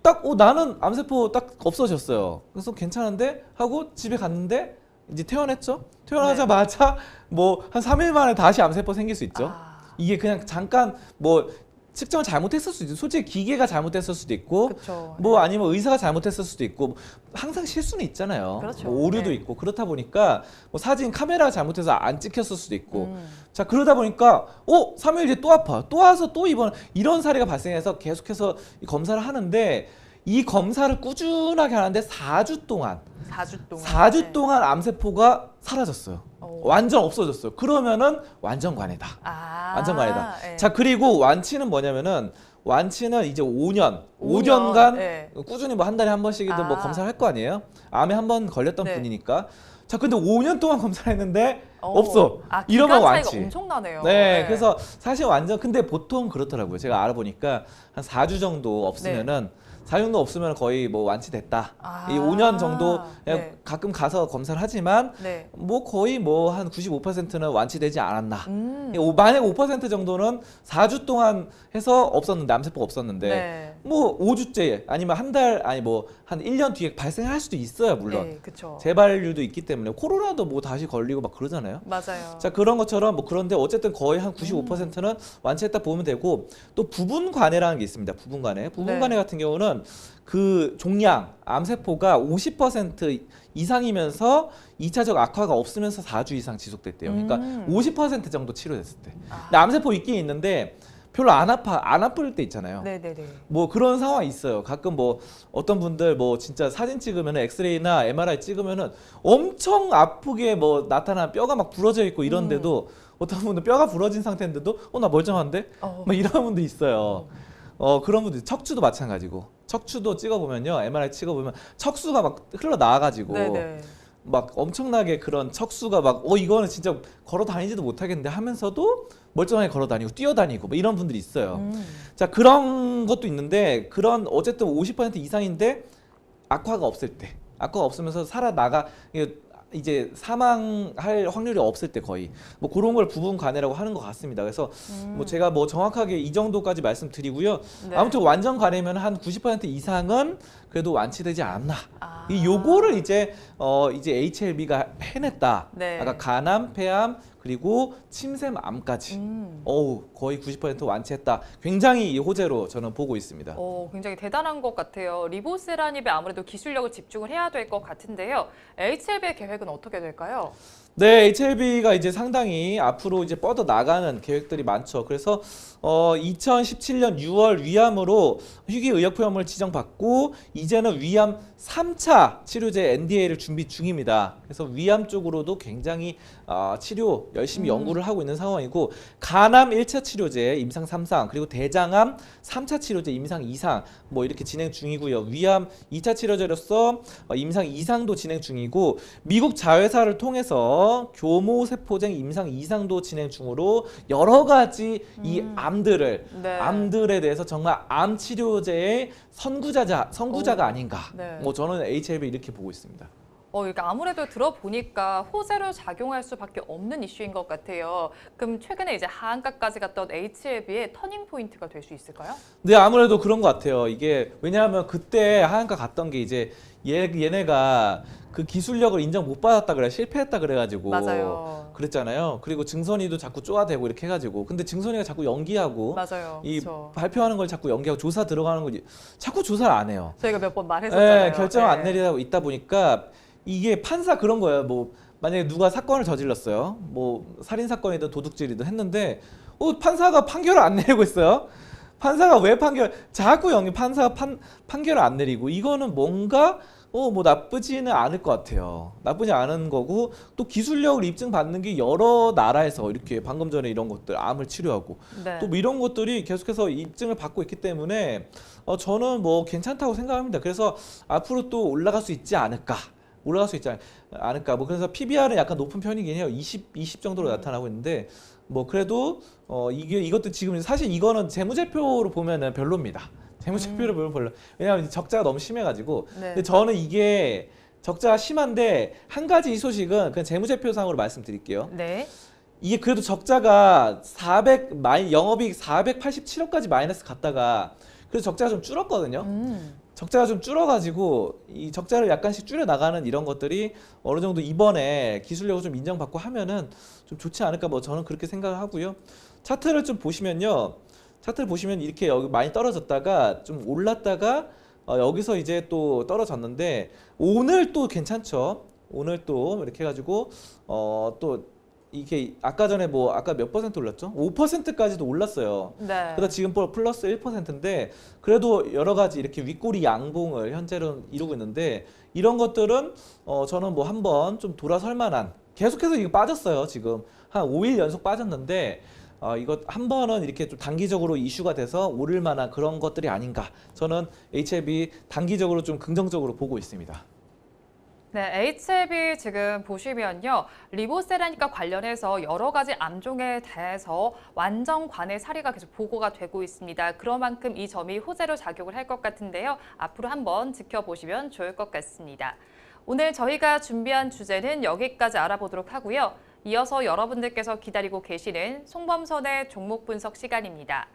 딱 나는 암세포 딱 없어졌어요. 그래서 괜찮은데 하고 집에 갔는데 이제 퇴원했죠. 퇴원하자마자 뭐 한 3일 만에 다시 암세포 생길 수 있죠. 이게 그냥 잠깐 뭐 측정을 잘못했을 수도 있고, 솔직히 기계가 잘못했을 수도 있고, 그쵸. 뭐 아니면 의사가 잘못했을 수도 있고, 항상 실수는 있잖아요. 그렇죠. 뭐 오류도 네. 있고 그렇다 보니까 뭐 사진 카메라가 잘못해서 안 찍혔을 수도 있고, 자 그러다 보니까 3일 뒤에 또 아파, 또 와서 또 이런 사례가 발생해서 계속해서 이 검사를 하는데 이 검사를 꾸준하게 하는데 4주 동안 4주 동안 암세포가 사라졌어요. 완전 없어졌어요. 그러면은 완전 관해다. 완전 관해다. 네. 자, 그리고 완치는 뭐냐면은 완치는 이제 5년간 네. 꾸준히 뭐 한 달에 한 번씩이든 뭐 검사를 할 거 아니에요. 암에 한 번 걸렸던 네. 분이니까. 자, 근데 5년 동안 검사를 했는데 없어. 이러면 기간 완치. 차이가 엄청나네요. 네, 그래서 사실 완전 근데 보통 그렇더라고요. 제가 알아보니까 한 4주 정도 없으면은 4주 정도 없으면 거의 뭐 완치됐다. 이 5년 정도 네. 가끔 가서 검사를 하지만 네. 뭐 거의 뭐 한 95%는 완치되지 않았나. 만약 5% 정도는 4주 동안 해서 없었는데 암세포가 없었는데 네. 뭐 5주째 아니면 한 달 아니 뭐 한 1년 뒤에 발생할 수도 있어요. 물론. 네, 그쵸. 재발률도 있기 때문에 코로나도 뭐 다시 걸리고 막 그러잖아요. 맞아요. 자, 그런 것처럼 뭐 그런데 어쨌든 거의 한 95%는 완치했다 보면 되고, 또 부분 관해라는 게 있습니다. 부분 관해. 부분 관해 같은 경우는 그 종양 암세포가 50% 이상이면서 2차적 악화가 없으면서 4주 이상 지속됐대요. 그러니까 50% 정도 치료됐을 때. 근데 암세포 있긴 있는데 별로 안 아플 때 있잖아요. 네네네. 뭐 그런 상황이 있어요. 가끔 뭐 어떤 분들 뭐 진짜 사진 찍으면 엑스레이나 MRI 찍으면은 엄청 아프게 뭐 나타난 뼈가 막 부러져 있고 이런데도 어떤 분들 뼈가 부러진 상태인데도 나 멀쩡한데? 막 이런 분도 있어요. 그런 분들 척추도 마찬가지고, 척추도 찍어보면요, MRI 찍어보면 척수가 막 흘러 나와가지고 막 엄청나게 그런 척수가 막 이거는 진짜 걸어 다니지도 못하겠는데 하면서도 멀쩡하게 걸어 다니고 뛰어다니고 뭐 이런 분들이 있어요. 자, 그런 것도 있는데, 그런 어쨌든 50% 이상인데 악화가 없을 때, 악화가 없으면서 살아나가 이제 사망할 확률이 없을 때 거의 뭐 그런 걸 부분 관해라고 하는 것 같습니다. 그래서 뭐 제가 뭐 정확하게 이 정도까지 말씀드리고요. 아무튼 완전 관해면 한 90% 이상은 그래도 완치되지 않았나. 이 요거를 이제 HLB가 해냈다. 아까 간암, 폐암, 그리고 침샘암까지 거의 90% 완치했다. 굉장히 호재로 저는 보고 있습니다. 굉장히 대단한 것 같아요. 리보세라닙에 아무래도 기술력을 집중을 해야 될 것 같은데요. HLB의 계획은 어떻게 될까요? 네, HLB가 이제 상당히 앞으로 이제 뻗어 나가는 계획들이 많죠. 그래서 2017년 6월 위암으로 희귀의약품을 지정받고 이제는 위암 3차 치료제 NDA를 준비 중입니다. 그래서 위암 쪽으로도 굉장히 치료 열심히 연구를 하고 있는 상황이고, 간암 1차 치료제 임상 3상, 그리고 대장암 3차 치료제 임상 2상 뭐 이렇게 진행 중이고요. 위암 2차 치료제로서 임상 2상도 진행 중이고, 미국 자회사를 통해서 교모세포쟁 임상 2상도 진행 중으로 여러 가지 이 암들에 대해서 정말 암 치료제의 선구자가 아닌가. 뭐 저는 HLB 이렇게 보고 있습니다. 이게 아무래도 들어보니까 호재로 작용할 수밖에 없는 이슈인 것 같아요. 그럼 최근에 이제 하한가까지 갔던 HLB의 터닝 포인트가 될 수 있을까요? 네, 아무래도 그런 것 같아요. 이게 왜냐하면 그때 하한가 갔던 게 이제 얘네가 그 기술력을 인정 못 받았다 그래, 실패했다 그래가지고 맞아요. 그랬잖아요. 그리고 증선이도 자꾸 쪼아대고 이렇게 해가지고, 근데 증선이가 자꾸 연기하고 맞아요. 이 그쵸. 발표하는 걸 자꾸 연기하고 조사 들어가는 거 자꾸 조사를 안 해요. 저희가 몇 번 말했었잖아요. 네, 결정을 안 내리고 있다 보니까 이게 판사 그런 거예요. 뭐 만약에 누가 사건을 저질렀어요. 뭐 살인 사건이든 도둑질이든 했는데 판사가 판결을 안 내리고 있어요. 판사가 왜 판사가 판결을 안 내리고, 이거는 뭔가 뭐 나쁘지는 않을 것 같아요. 나쁘지 않은 거고 또 기술력을 입증받는 게 여러 나라에서 이렇게 방금 전에 이런 것들 암을 치료하고 네. 또 이런 것들이 계속해서 입증을 받고 있기 때문에 저는 뭐 괜찮다고 생각합니다. 그래서 앞으로 또 올라갈 수 있지 않을까. 올라갈 수 있지 않을까. 뭐 그래서 PBR은 약간 높은 편이긴 해요. 20 정도로 나타나고 있는데 뭐 그래도 이것도 지금 사실 이거는 재무제표로 보면은 별로입니다. 재무제표를 보면 별로. 왜냐하면 적자가 너무 심해가지고. 네. 근데 저는 이게 적자가 심한데 한 가지 이 소식은 그냥 재무제표상으로 말씀드릴게요. 네. 이게 그래도 적자가 영업이익 487억까지 마이너스 갔다가 그래서 적자가 좀 줄었거든요. 적자가 좀 줄어가지고 이 적자를 약간씩 줄여 나가는 이런 것들이 어느 정도 이번에 기술력을 좀 인정받고 하면은 좀 좋지 않을까 뭐 저는 그렇게 생각을 하고요. 차트를 좀 보시면요. 차트를 보시면 이렇게 여기 많이 떨어졌다가 좀 올랐다가 여기서 이제 또 떨어졌는데 오늘 또 괜찮죠. 오늘 또 이렇게 해가지고 또 이게 아까 전에 뭐 아까 몇 퍼센트 올랐죠? 5%까지도 올랐어요. 네. 그래서 지금 플러스 1%인데 그래도 여러 가지 이렇게 윗꼬리 양봉을 현재는 이루고 있는데 이런 것들은 저는 뭐 한번 좀 돌아설 만한 계속해서 이거 빠졌어요. 지금 한 5일 연속 빠졌는데 이거 한 번은 이렇게 좀 단기적으로 이슈가 돼서 오를 만한 그런 것들이 아닌가. 저는 HLB 단기적으로 좀 긍정적으로 보고 있습니다. 네, HLB 지금 보시면요. 리보세라니까 관련해서 여러 가지 암종에 대해서 완전 관해 사례가 계속 보고가 되고 있습니다. 그런 만큼 이 점이 호재로 작용을 할 것 같은데요. 앞으로 한번 지켜보시면 좋을 것 같습니다. 오늘 저희가 준비한 주제는 여기까지 알아보도록 하고요. 이어서 여러분들께서 기다리고 계시는 송범선의 종목 분석 시간입니다.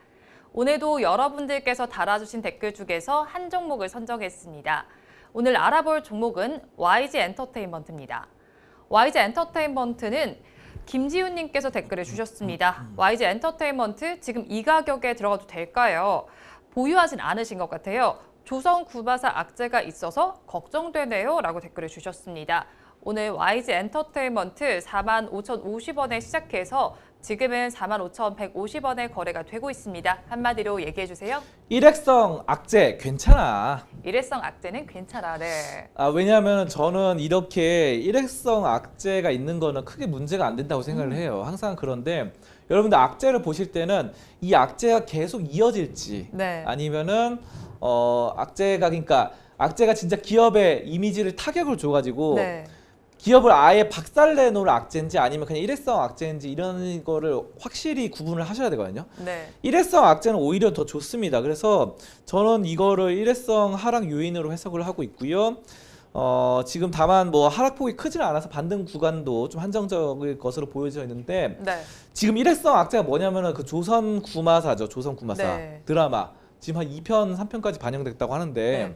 오늘도 여러분들께서 달아주신 댓글 중에서 한 종목을 선정했습니다. 오늘 알아볼 종목은 YG 엔터테인먼트입니다. YG 엔터테인먼트는 김지훈님께서 댓글을 주셨습니다. YG 엔터테인먼트 지금 이 가격에 들어가도 될까요? 보유하진 않으신 것 같아요. 조선 구마사 악재가 있어서 걱정되네요 라고 댓글을 주셨습니다. 오늘 YG 엔터테인먼트 45,050원에 시작해서 지금은 45,150원에 거래가 되고 있습니다. 한마디로 얘기해 주세요. 일회성 악재 괜찮아. 일회성 악재는 괜찮아. 네. 왜냐하면 저는 이렇게 일회성 악재가 있는 거는 크게 문제가 안 된다고 생각을 해요. 항상 그런데 여러분들 악재를 보실 때는 이 악재가 계속 이어질지 네. 아니면은 그러니까 악재가 진짜 기업의 이미지를 타격을 줘가지고 네. 기업을 아예 박살내놓을 악재인지 아니면 그냥 일회성 악재인지 이런 거를 확실히 구분을 하셔야 되거든요. 네. 일회성 악재는 오히려 더 좋습니다. 그래서 저는 이거를 일회성 하락 요인으로 해석을 하고 있고요. 지금 다만 뭐 하락폭이 크지는 않아서 반등 구간도 좀 한정적일 것으로 보여져 있는데 네. 지금 일회성 악재가 뭐냐면은 그 조선 구마사죠. 조선 구마사 네. 드라마 지금 한 2편, 3편까지 반영됐다고 하는데 네.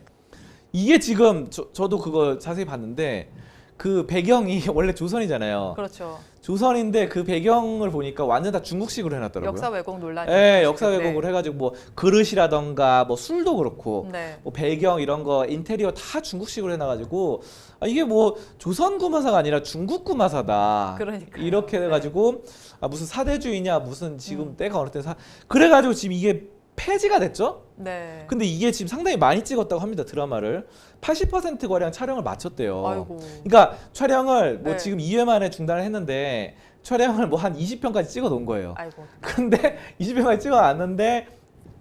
이게 지금 저도 그거 자세히 봤는데 그 배경이 원래 조선이잖아요. 그렇죠. 조선인데 그 배경을 보니까 완전 다 중국식으로 해놨더라고요. 역사 왜곡 논란이. 네, 역사 네. 왜곡을 해가지고 뭐 그릇이라던가 뭐 술도 그렇고 네. 뭐 배경 이런 거 인테리어 다 중국식으로 해놔가지고 이게 뭐 조선 구마사가 아니라 중국 구마사다. 그러니까요. 이렇게 해가지고 무슨 사대주의냐 무슨 지금 때가 어느 때 그래가지고 지금 이게 폐지가 됐죠? 네. 근데 이게 지금 상당히 많이 찍었다고 합니다. 드라마를 80%가량 촬영을 마쳤대요. 아이고. 그러니까 촬영을 뭐 네. 지금 2회 만에 중단을 했는데 촬영을 뭐 한 20편까지 찍어 놓은 거예요. 아이고. 근데 20편까지 찍어 놨는데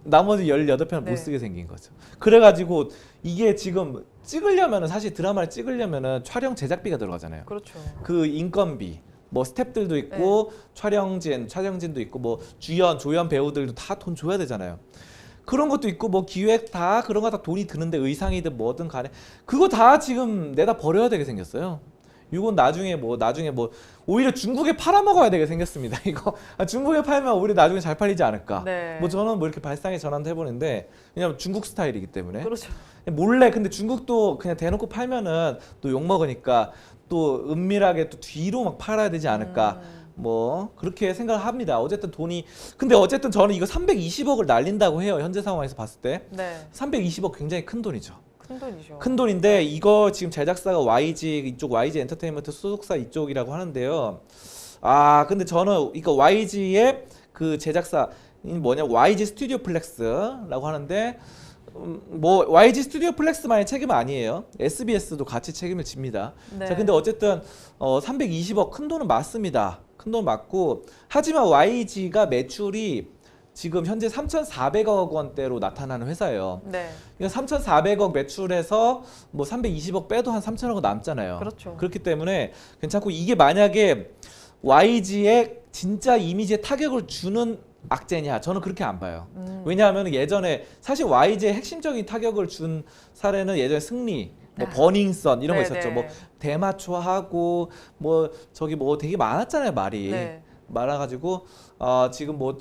나머지 18편을 네. 못 쓰게 생긴 거죠. 그래가지고 이게 지금 찍으려면은 사실 드라마를 찍으려면은 촬영 제작비가 들어가잖아요. 그렇죠. 그 인건비 뭐 스태프들도 있고 촬영진도 있고 뭐 주연 조연 배우들도 다 돈 줘야 되잖아요. 그런 것도 있고 뭐 기획 다 그런 거 다 돈이 드는데 의상이든 뭐든 간에 그거 다 지금 내다 버려야 되게 생겼어요. 이건 나중에 뭐 오히려 중국에 팔아먹어야 되게 생겼습니다. 이거 중국에 팔면 오히려 나중에 잘 팔리지 않을까. 네. 뭐 저는 뭐 이렇게 발상의 전환도 해보는데 왜냐면 중국 스타일이기 때문에 그렇죠. 몰래 근데 중국도 그냥 대놓고 팔면은 또 욕 먹으니까 또 은밀하게 또 뒤로 막 팔아야 되지 않을까. 뭐 그렇게 생각을 합니다. 어쨌든 근데 어쨌든 저는 이거 320억을 날린다고 해요. 현재 상황에서 봤을 때 네. 320억 굉장히 큰 돈이죠. 큰 돈이죠. 큰 돈인데 이거 지금 제작사가 YG 엔터테인먼트 소속사 이쪽이라고 하는데요. 근데 저는 이거 YG의 그 제작사 YG 스튜디오 플렉스라고 하는데 뭐 YG 스튜디오 플렉스만의 책임 아니에요. SBS도 같이 책임을 집니다. 네. 자, 근데 어쨌든 320억 큰 돈은 맞습니다. 큰 돈 맞고 하지만 YG가 매출이 지금 현재 3,400억 원대로 나타나는 회사예요. 네. 그러니까 3,400억 매출에서 뭐 320억 빼도 한 3,000억 남잖아요. 그렇죠. 그렇기 때문에 괜찮고 이게 만약에 YG의 진짜 이미지에 타격을 주는 악재냐? 저는 그렇게 안 봐요. 왜냐하면 예전에 사실 YG의 핵심적인 타격을 준 사례는 예전에 승리, 뭐 버닝썬 이런 거 있었죠. 뭐 대마초하고 뭐 저기 뭐 되게 많았잖아요, 말이. 네. 많아가지고 지금 뭐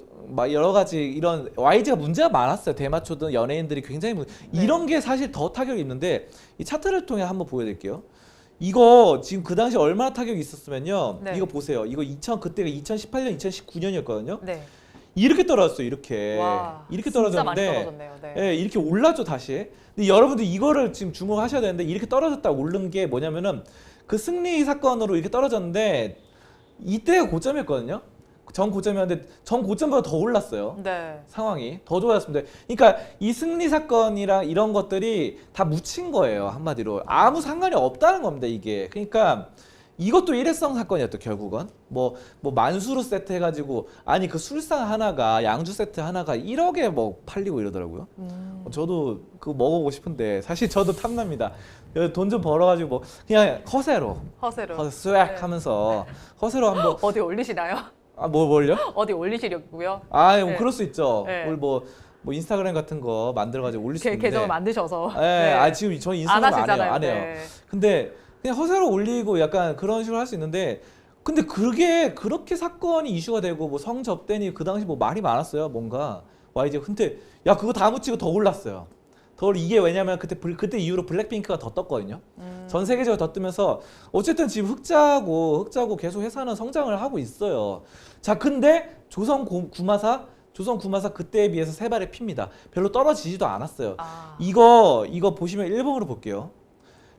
여러 가지 이런 YG가 문제가 많았어요. 대마초든 연예인들이 굉장히 이런 게 사실 더 타격이 있는데 이 차트를 통해 한번 보여드릴게요. 이거 지금 그 당시 얼마나 타격이 있었으면요. 네. 이거 보세요. 이거 그때가 2018년, 2019년이었거든요. 네. 이렇게 떨어졌어요. 이렇게 와, 이렇게 진짜 많이 떨어졌는데, 떨어졌네요. 네. 예, 이렇게 올랐죠 다시. 근데 여러분들 이거를 지금 주목하셔야 되는데 이렇게 떨어졌다 오른 게 뭐냐면은 그 승리 사건으로 이렇게 떨어졌는데 이때가 고점이었거든요. 전 고점이었는데 전 고점보다 더 올랐어요. 네. 상황이 더 좋아졌습니다. 그러니까 이 승리 사건이랑 이런 것들이 다 묻힌 거예요. 한마디로 아무 상관이 없다는 겁니다. 이게 그러니까 이것도 일회성 사건이었죠. 결국은 뭐 만수르 세트 해가지고 아니 그 술상 하나가 양주 세트 하나가 1억에 뭐 팔리고 이러더라고요. 저도 그거 먹어보고 싶은데 사실 저도 탐납니다. 돈 좀 벌어가지고 뭐 그냥 허세로 스웩 하면서 허세로 한번 어디 올리시나요? 뭘요? 어디 올리시려고요? 뭐 네. 그럴 수 있죠. 네. 오늘 뭐 인스타그램 같은 거 만들어가지고 올릴 수 있는데. 계정을 만드셔서. 네. 지금 저 인스타그램 안 해요. 안 해요. 네. 근데 그냥 허세로 올리고 약간 그런 식으로 할 수 있는데, 근데 그게 그렇게 사건이 이슈가 되고 뭐 성접대니 그 당시 뭐 말이 많았어요. 뭔가 YG 근데 야 그거 다 묻히고 더 올랐어요. 이게 왜냐면 그때 이후로 블랙핑크가 더 떴거든요. 전 세계적으로 더 뜨면서 어쨌든 지금 흑자고 계속 회사는 성장을 하고 있어요. 자, 근데 조선 구마사 그때에 비해서 세 발의 피입니다. 별로 떨어지지도 않았어요. 이거 보시면 일본으로 볼게요.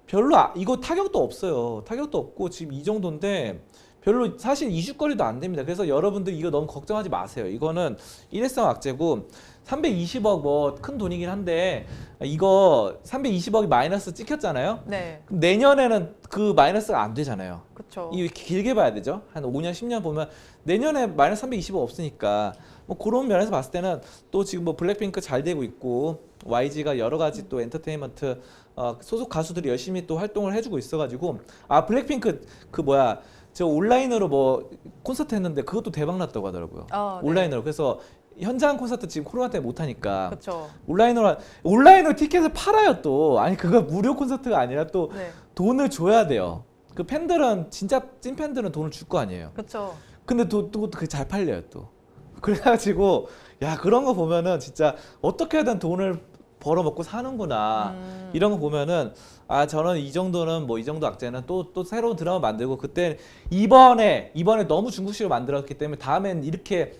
별로 이거 타격도 없어요. 타격도 없고 지금 이 정도인데 별로 사실 이슈거리도 안 됩니다. 그래서 여러분들 이거 너무 걱정하지 마세요. 이거는 일회성 악재고 320억 뭐 큰 돈이긴 한데 이거 320억이 마이너스 찍혔잖아요. 네. 그럼 내년에는 그 마이너스가 안 되잖아요. 그렇죠. 이 길게 봐야 되죠. 한 5년, 10년 보면 내년에 마이너스 320억 없으니까 뭐 그런 면에서 봤을 때는 또 지금 뭐 블랙핑크 잘 되고 있고 YG가 여러 가지 또 엔터테인먼트 소속 가수들이 열심히 또 활동을 해주고 있어가지고 블랙핑크 저 온라인으로 뭐 콘서트 했는데 그것도 대박 났다고 하더라고요. 네. 온라인으로. 그래서 현장 콘서트 지금 코로나 때문에 못 하니까 그렇죠. 온라인으로 티켓을 팔아요 또. 아니 그거 무료 콘서트가 아니라 또 네. 돈을 줘야 돼요. 그 팬들은 진짜 찐 팬들은 돈을 줄 거 아니에요. 그렇죠. 근데 또 그게 잘 팔려요 또. 그래가지고 야 그런 거 보면은 진짜 어떻게든 돈을 벌어먹고 사는구나. 이런 거 보면은 저는 이 정도는 이 정도 악재는 또 새로운 드라마 만들고 그때 이번에 너무 중국식으로 만들었기 때문에 다음엔 이렇게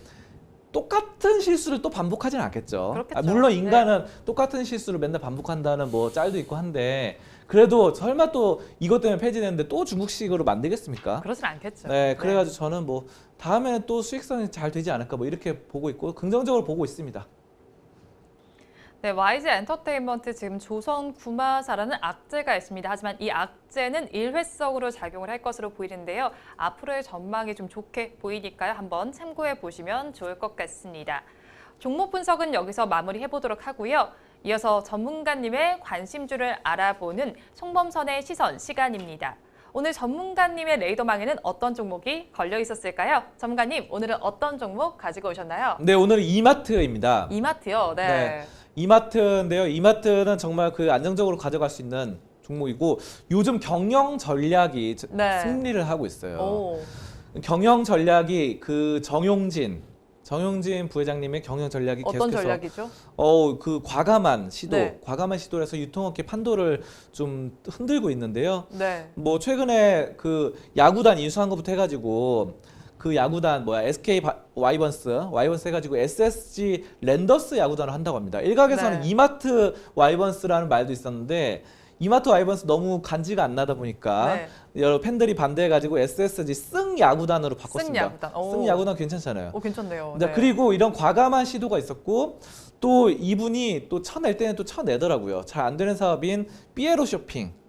똑같은 실수를 또 반복하지는 않겠죠. 그렇겠죠. 물론 인간은 똑같은 실수를 맨날 반복한다는 뭐 짤도 있고 한데 그래도 설마 또 이것 때문에 폐지됐는데 또 중국식으로 만들겠습니까? 그러진 않겠죠. 네, 그래가지고 저는 다음에는 또 수익성이 잘 되지 않을까 이렇게 보고 있고 긍정적으로 보고 있습니다. 네, YG 엔터테인먼트 지금 조선 구마사라는 악재가 있습니다. 하지만 이 악재는 일회성으로 작용을 할 것으로 보이는데요. 앞으로의 전망이 좀 좋게 보이니까요. 한번 참고해 보시면 좋을 것 같습니다. 종목 분석은 여기서 마무리해 보도록 하고요. 이어서 전문가님의 관심주를 알아보는 송범선의 시선 시간입니다. 오늘 전문가님의 레이더망에는 어떤 종목이 걸려 있었을까요? 전문가님, 오늘은 어떤 종목 가지고 오셨나요? 네, 오늘은 이마트입니다. 이마트요? 네. 이마트인데요. 이마트는 정말 안정적으로 가져갈 수 있는 종목이고 요즘 경영 전략이 승리를 하고 있어요. 경영 전략이 정용진 부회장님의 경영 전략이 어떤 계속해서 전략이죠? 과감한 시도를 해서 유통업계 판도를 좀 흔들고 있는데요. 네. 뭐 최근에 야구단 인수한 것부터 해가지고 그 야구단 SK 와이번스 해가지고 SSG 랜더스 야구단을 한다고 합니다. 일각에서는 이마트 와이번스라는 말도 있었는데 이마트 와이번스 너무 간지가 안 나다 보니까 네. 여러 팬들이 반대해가지고 SSG 승 야구단으로 바꿨습니다. 승 야구단. 오. 승 야구단 괜찮잖아요. 오, 괜찮네요. 자, 네. 그리고 이런 과감한 시도가 있었고 또 이분이 또 쳐낼 때는 또 쳐내더라고요. 잘 안 되는 사업인 삐에로 쇼핑.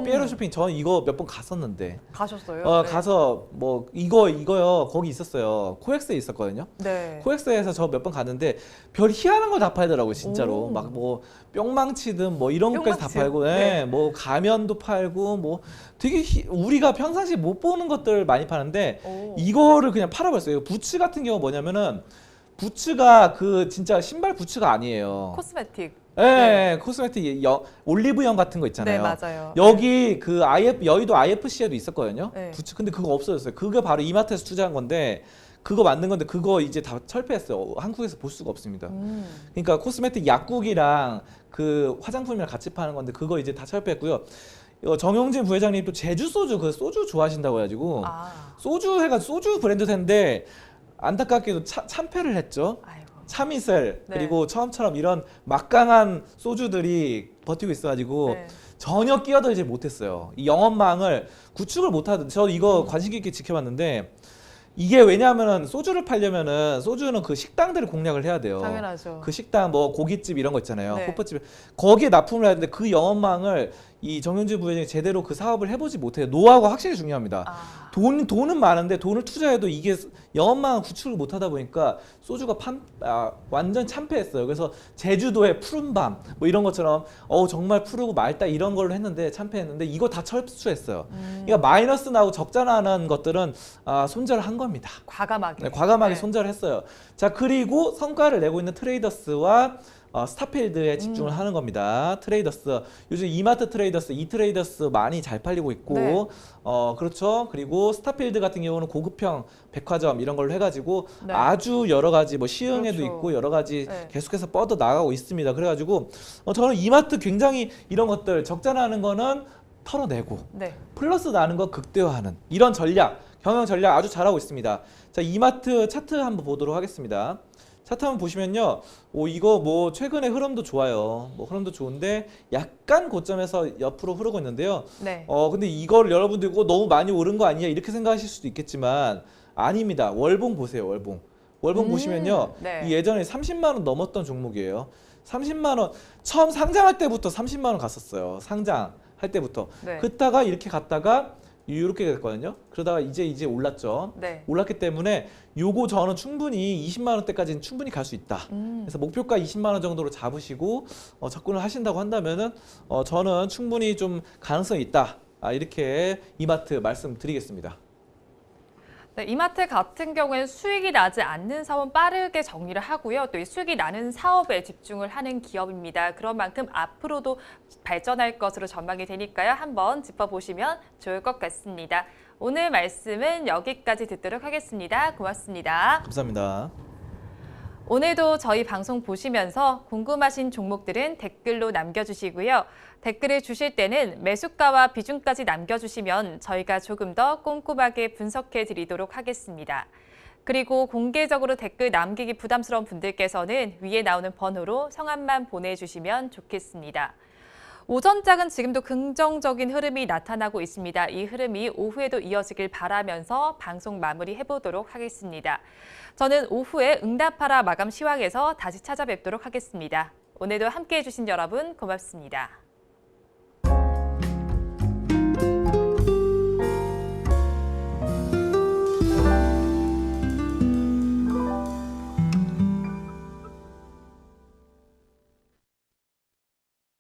삐에로 쇼핑 저 이거 몇 번 갔었는데 가셨어요? 네. 가서 뭐 이거요 거기 있었어요. 코엑스에 있었거든요. 네. 코엑스에서 저 몇 번 갔는데 별 희한한 걸 다 팔더라고요, 진짜로. 오. 막 뭐 뿅망치든 뭐 이런 것까지 다 뿅망치. 팔고, 네. 예, 뭐 가면도 팔고, 뭐 되게 우리가 평상시 못 보는 것들 많이 파는데 오. 이거를 그냥 팔아버렸어요. 부츠 같은 경우 뭐냐면은 부츠가 그 진짜 신발 부츠가 아니에요. 코스메틱. 예, 네. 코스메틱 올리브영 같은 거 있잖아요. 네, 맞아요. 여기 그 여의도 IFC에도 있었거든요. 네. 부츠. 근데 그거 없어졌어요. 그게 바로 이마트에서 투자한 건데 그거 만든 건데 그거 이제 다 철폐했어요. 한국에서 볼 수가 없습니다. 그러니까 코스메틱 약국이랑 그 화장품이랑 같이 파는 건데 그거 이제 다 철폐했고요. 정용진 부회장님 또 제주 소주 그 소주 좋아하신다고 해가지고 소주 브랜드 텐데 안타깝게도 참패를 했죠. 아이고. 참이슬 네. 그리고 처음처럼 이런 막강한 소주들이 버티고 있어가지고 네. 전혀 끼어들지 못했어요. 이 영업망을 구축을 못하던. 저 이거 관심 깊게 지켜봤는데 이게 왜냐하면은 소주를 팔려면은 소주는 그 식당들을 공략을 해야 돼요. 당연하죠. 그 식당 뭐 고깃집 이런 거 있잖아요. 네. 호프집 거기에 납품을 해야 되는데 그 영업망을 이 정윤주 부회장이 제대로 그 사업을 해보지 못해요. 노하우가 확실히 중요합니다. 돈은 많은데 돈을 투자해도 이게 영업망을 구축을 못하다 보니까 소주가 완전 참패했어요. 그래서 제주도의 푸른밤 뭐 이런 것처럼 정말 푸르고 맑다 이런 걸로 했는데 참패했는데 이거 다 철수했어요. 그러니까 마이너스 나고 적자 나는 것들은 손절을 한 겁니다. 과감하게. 네, 과감하게 네. 손절을 했어요. 자, 그리고 성과를 내고 있는 트레이더스와 스타필드에 집중을 하는 겁니다. 트레이더스 요즘 이마트 트레이더스, 이트레이더스 많이 잘 팔리고 있고 네. 그렇죠. 그리고 스타필드 같은 경우는 고급형 백화점 이런 걸로 해가지고 네. 아주 여러 가지 뭐 시흥에도 그렇죠. 있고 여러 가지 네. 계속해서 뻗어 나가고 있습니다. 그래가지고 저는 이마트 굉장히 이런 것들 적자 나는 거는 털어내고 네. 플러스 나는 거 극대화하는 이런 전략, 경영 전략 아주 잘하고 있습니다. 자, 이마트 차트 한번 보도록 하겠습니다. 차트 한번 보시면요, 이거 뭐 최근에 흐름도 좋아요. 뭐 흐름도 좋은데 약간 고점에서 옆으로 흐르고 있는데요. 네. 근데 이걸 여러분들 너무 많이 오른 거 아니야 이렇게 생각하실 수도 있겠지만 아닙니다. 월봉 보세요, 월봉. 월봉 보시면요, 네. 이 예전에 30만 원 넘었던 종목이에요. 30만 원 처음 상장할 때부터 30만 원 갔었어요. 상장할 때부터. 네. 그다가 이렇게 갔다가 이렇게 됐거든요. 그러다가 이제 올랐죠. 네. 올랐기 때문에 요거 저는 충분히 20만 원대까지는 충분히 갈 수 있다. 그래서 목표가 20만 원 정도로 잡으시고 접근을 하신다고 한다면은 저는 충분히 좀 가능성이 있다. 이렇게 이마트 말씀드리겠습니다. 네, 이마트 같은 경우에는 수익이 나지 않는 사업은 빠르게 정리를 하고요. 또 이 수익이 나는 사업에 집중을 하는 기업입니다. 그런 만큼 앞으로도 발전할 것으로 전망이 되니까요. 한번 짚어보시면 좋을 것 같습니다. 오늘 말씀은 여기까지 듣도록 하겠습니다. 고맙습니다. 감사합니다. 오늘도 저희 방송 보시면서 궁금하신 종목들은 댓글로 남겨주시고요. 댓글을 주실 때는 매수가와 비중까지 남겨주시면 저희가 조금 더 꼼꼼하게 분석해 드리도록 하겠습니다. 그리고 공개적으로 댓글 남기기 부담스러운 분들께서는 위에 나오는 번호로 성함만 보내주시면 좋겠습니다. 오전장은 지금도 긍정적인 흐름이 나타나고 있습니다. 이 흐름이 오후에도 이어지길 바라면서 방송 마무리해보도록 하겠습니다. 저는 오후에 응답하라 마감 시황에서 다시 찾아뵙도록 하겠습니다. 오늘도 함께해 주신 여러분 고맙습니다.